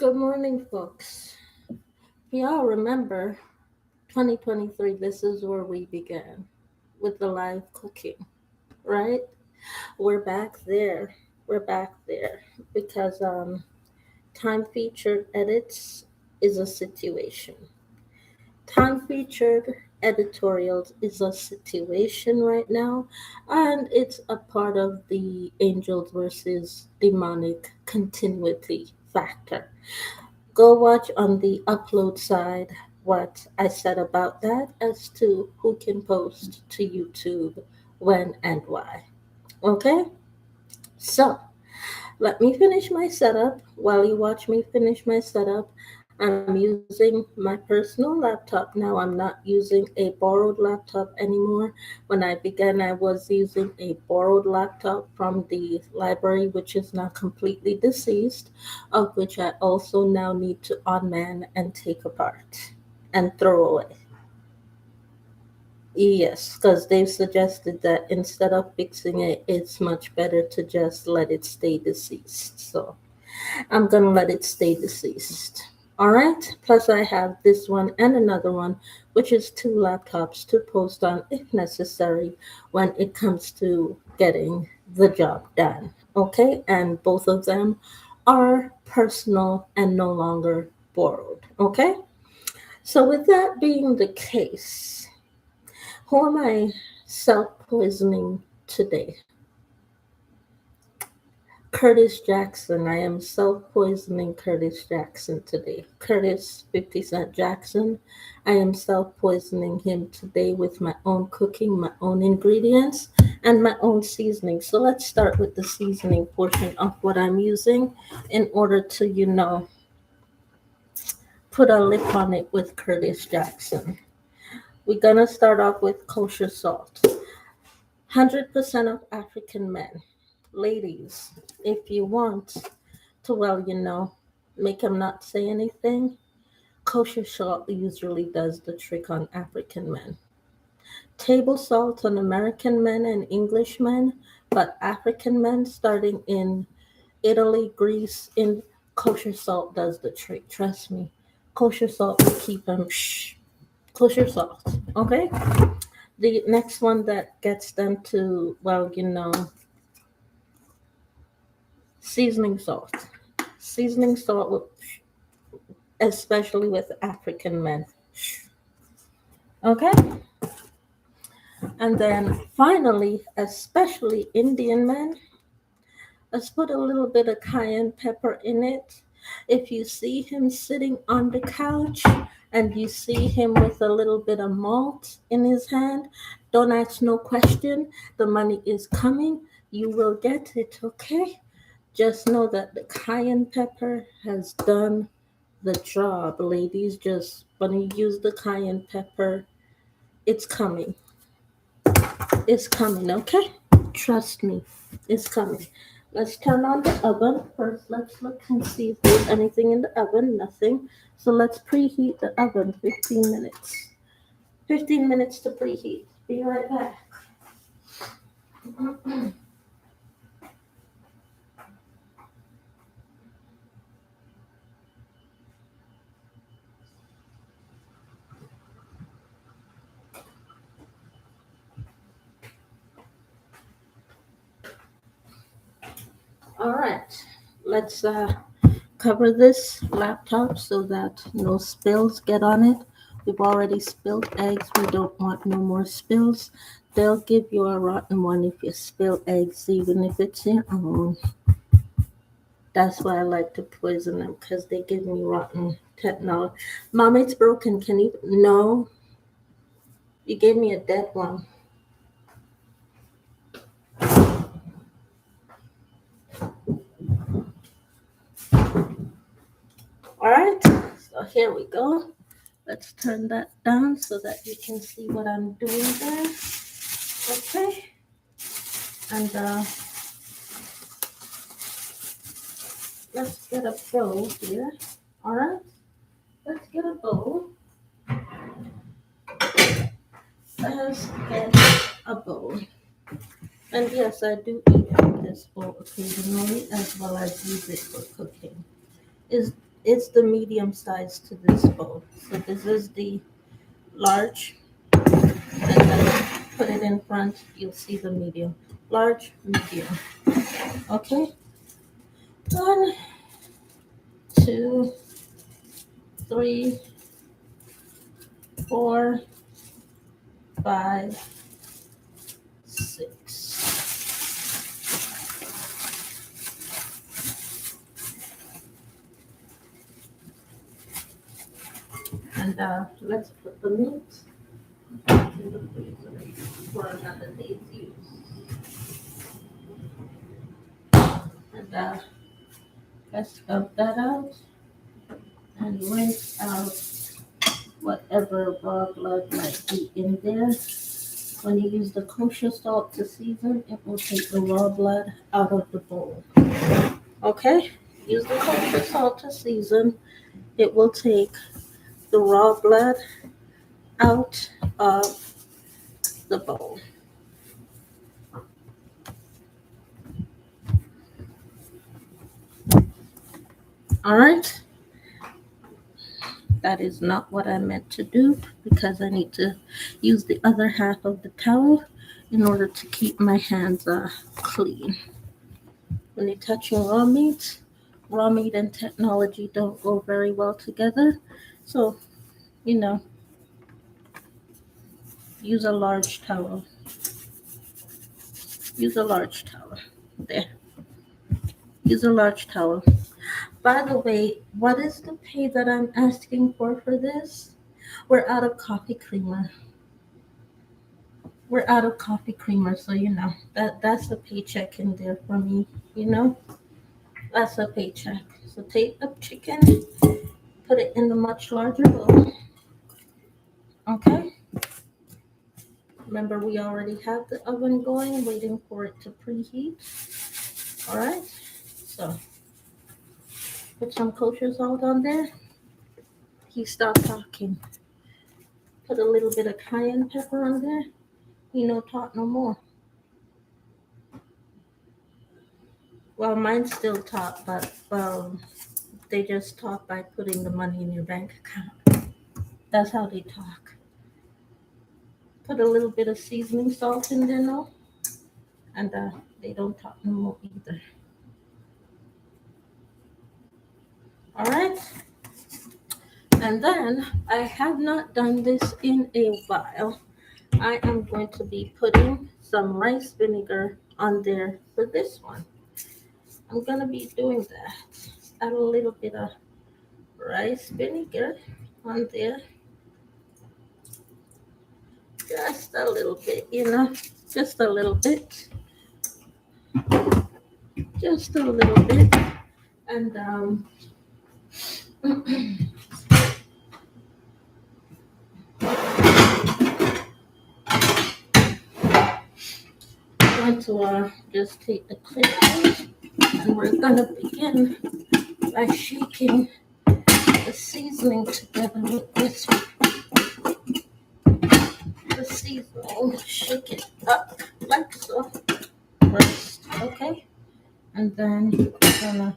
Good morning, folks. We all remember 2023. This is where we began with the live cooking, right? We're back there. We're back there because time featured edits is a situation. Time featured editorials is a situation right now, and it's a part of the angels versus demonic continuity factor. Go watch on the upload side what I said about that as to who can post to YouTube, when, and why. Okay? So, let me finish my setup. While you watch me finish my setup, I'm using my personal laptop now. I'm not using a borrowed laptop anymore. When I began, I was using a borrowed laptop from the library, which is now completely deceased, of which I also now need to unman and take apart and throw away. Yes, because they've suggested that instead of fixing it, it's much better to just let it stay deceased. So I'm gonna let it stay deceased. All right. Plus, I have this one and another one, which is two laptops to post on if necessary when it comes to getting the job done. Okay. And both of them are personal and no longer borrowed. Okay. So, with that being the case, who am I self poisoning today? Curtis Jackson. I am self poisoning Curtis Jackson today. Curtis 50 Cent Jackson. I am self poisoning him today with my own cooking, my own ingredients, and my own seasoning. So let's start with the seasoning portion of what I'm using in order to, put a lip on it with Curtis Jackson. We're gonna start off with kosher salt. 100% of African men. Ladies, if you want to, make him not say anything, kosher salt usually does the trick on African men. Table salt on American men and English men, but African men starting in Italy, Greece, in kosher salt does the trick. Trust me. Kosher salt will keep them shh. Kosher salt. Okay? The next one that gets them to, seasoning salt. Seasoning salt, especially with African men. Okay? And then finally, especially Indian men, let's put a little bit of cayenne pepper in it. If you see him sitting on the couch and you see him with a little bit of malt in his hand, don't ask no question. The money is coming. You will get it, okay? Just know that the cayenne pepper has done the job, ladies. Just when you use the cayenne pepper, it's coming. It's coming, okay? Trust me, it's coming. Let's turn on the oven. First, let's look and see if there's anything in the oven. Nothing. So let's preheat the oven 15 minutes. 15 minutes to preheat. Be right back. All right. Let's cover this laptop so that no spills get on it. We've already spilled eggs. We don't want no more spills. They'll give you a rotten one if you spill eggs, even if it's your own. That's why I like to poison them because they give me rotten technology. Mom, it's broken. Can you? No, you gave me a dead one. All right. So here we go. Let's turn that down so that you can see what I'm doing there. Okay. And let's get a bowl here. All right. Let's get a bowl. Let's get a bowl. And yes, I do eat from this bowl occasionally as well as use it for cooking. Is It's the medium size to this bowl. So this is the large, and then put it in front. You'll see the medium. Large, medium. Okay. 1, 2, 3, 4, 5, 6. And let's put the meat in the freezer for another day's use. And let's dump that out and rinse out whatever raw blood might be in there. When you use the kosher salt to season, it will take the raw blood out of the bowl. Okay? Use the kosher salt to season. It will take the raw blood out of the bowl. All right? That is not what I meant to do because I need to use the other half of the towel in order to keep my hands clean. When you're touching raw meat and technology don't go very well together. So, you know, use a large towel. Use a large towel. There. Use a large towel. By the way, what is the pay that I'm asking for this? We're out of coffee creamer. We're out of coffee creamer, so that's a paycheck in there for me. You know, that's a paycheck. So take the chicken, put it in the much larger bowl. Okay. Remember, we already have the oven going, waiting for it to preheat. All right. So put some kosher salt on there. He stopped talking. Put a little bit of cayenne pepper on there. He no talk no more. Well, mine still talk, but they just talk by putting the money in your bank account. That's how they talk. Put a little bit of seasoning salt in there now, and they don't talk no more either. All right. And then I have not done this in a while. I am going to be putting some rice vinegar on there for this one. I'm gonna be doing that. Add a little bit of rice vinegar on there. Just a little bit, just a little bit. Just a little bit. And I'm going to just take the clip and we're gonna begin by shaking the seasoning together with this the seasoning. Shake it up like so first, okay? And then we're gonna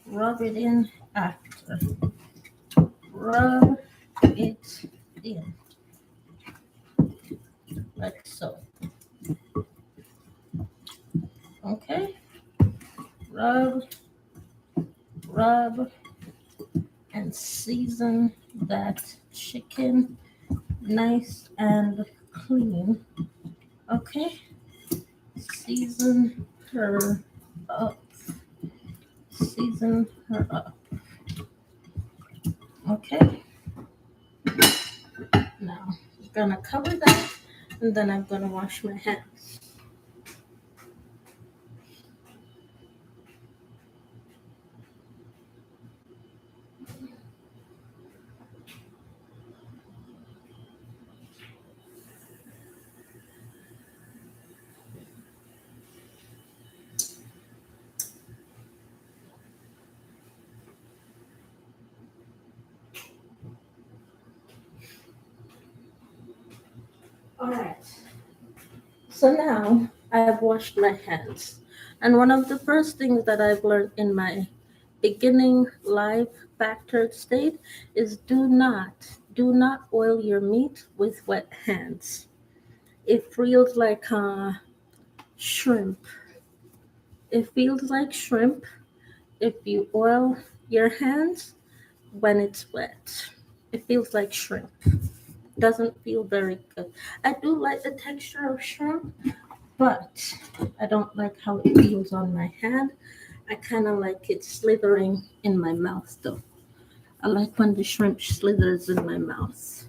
rub it in after. Rub it in like so. Okay? Rub, rub, and season that chicken nice and clean. Okay? Season her up. Season her up. Okay? Now, I'm gonna cover that and then I'm gonna wash my hands. Alright, so now I've washed my hands. And one of the first things that I've learned in my beginning live factor state is do not oil your meat with wet hands. It feels like shrimp. It feels like shrimp if you oil your hands when it's wet. It feels like shrimp. Doesn't feel very good. I do like the texture of shrimp, but I don't like how it feels on my hand. I kind of like it slithering in my mouth though. I like when the shrimp slithers in my mouth.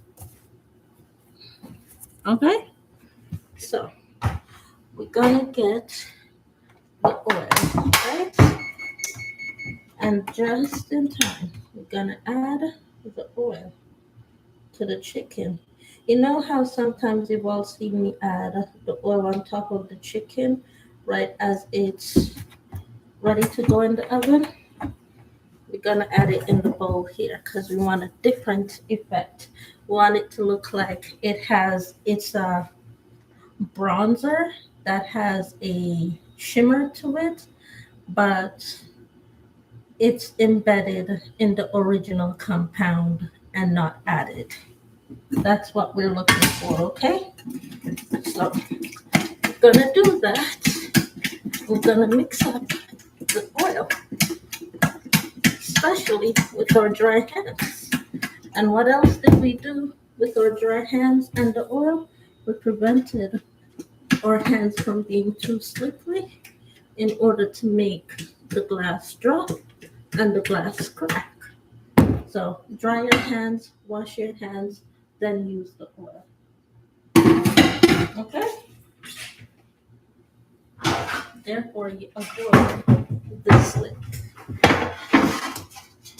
Okay, so we're gonna get the oil, right? And just in time, we're gonna add the oil to the chicken. You know how sometimes you've all seen me add the oil on top of the chicken right as it's ready to go in the oven? We're gonna add it in the bowl here because we want a different effect. We want it to look like it's a bronzer that has a shimmer to it, but it's embedded in the original compound and not added. That's what we're looking for, okay? So we're gonna do that. We're gonna mix up the oil, especially with our dry hands. And what else did we do with our dry hands and the oil? We prevented our hands from being too slippery in order to make the glass drop and the glass crack. So dry your hands, wash your hands, then use the oil. Okay? Therefore, you avoid the slip.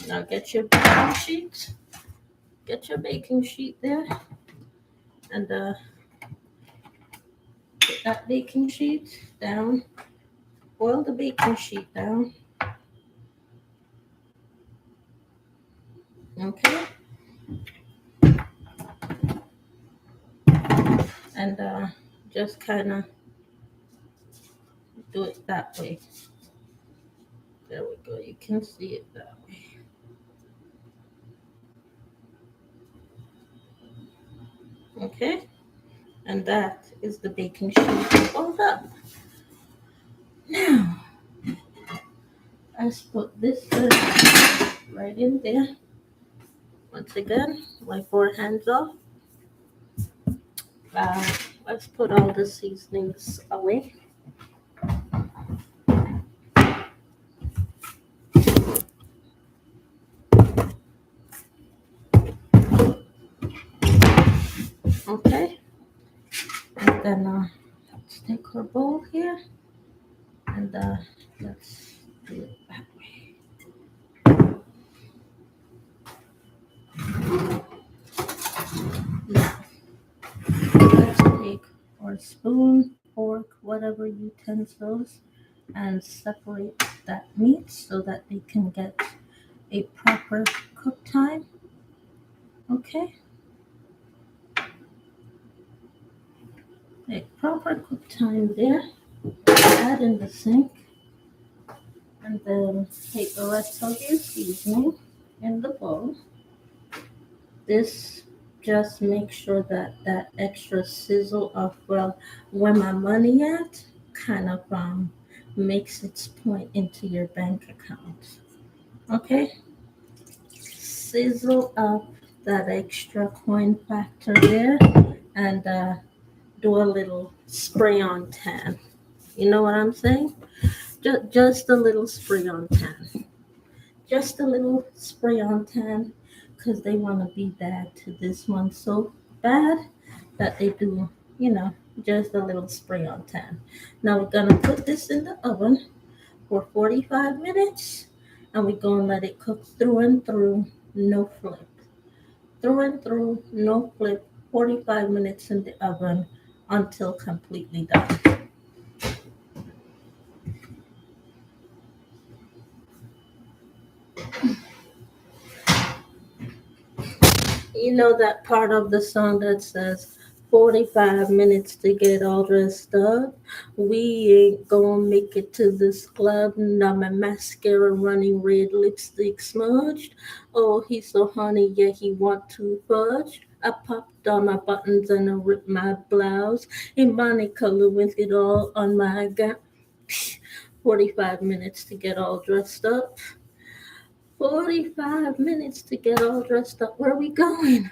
Now get your baking sheet. Get your baking sheet there, and put that baking sheet down. Oil the baking sheet down. Okay, and just kind of do it that way. There we go. You can see it that way. Okay, and that is the baking sheet rolled up. Now, let's put this right in there. Once again, wipe our hands off. Uh, let's put all the seasonings away. Okay, and then let's take our bowl here and let's do it that way. Now, let's take our spoon, fork, whatever utensils, and separate that meat so that they can get a proper cook time. Okay, a proper cook time there. Add in the sink, and then take the rest of your seasoning in the bowl. This just makes sure that that extra sizzle of, well, where my money at, kind of makes its point into your bank account. Okay, sizzle up that extra coin factor there, and do a little spray on tan. You know what I'm saying? Just a little spray on tan. Just a little spray on tan, because they want to be bad to this one so bad that they do, you know, just a little spray on tan. Now we're going to put this in the oven for 45 minutes, and we're going to let it cook through and through, no flip. Through and through, no flip, 45 minutes in the oven until completely done. You know that part of the song that says 45 minutes to get all dressed up. We ain't gonna make it to this club. Now my mascara running, red lipstick smudged. Oh, he's so honey, yeah, he want to fudge. I popped on my buttons and I ripped my blouse. In bonnet color with it all on my gown. 45 minutes to get all dressed up. 45 minutes to get all dressed up. Where are we going?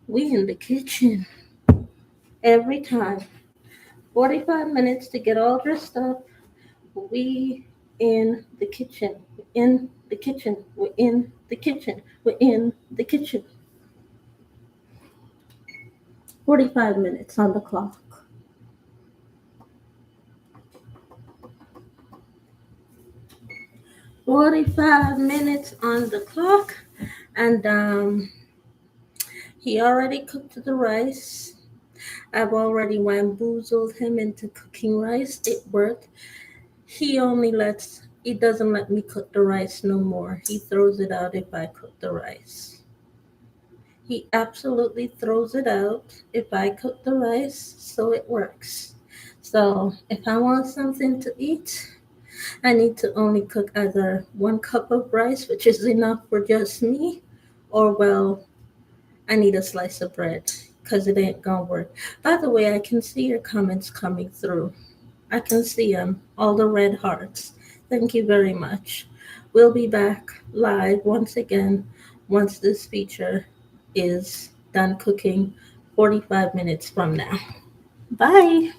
We in the kitchen. Every time. 45 minutes to get all dressed up. We in the kitchen. We're in the kitchen. We're in the kitchen. We're in the kitchen. 45 minutes on the clock. 45 minutes on the clock. And he already cooked the rice. I've already bamboozled him into cooking rice. It worked. He doesn't let me cook the rice no more. He throws it out if I cook the rice. He absolutely throws it out if I cook the rice, so it works. So if I want something to eat, I need to only cook either 1 cup of rice, which is enough for just me, or well, I need a slice of bread because it ain't gonna work. By the way, I can see your comments coming through. I can see them, all the red hearts. Thank you very much. We'll be back live once again once this feature is done cooking 45 minutes from now. Bye.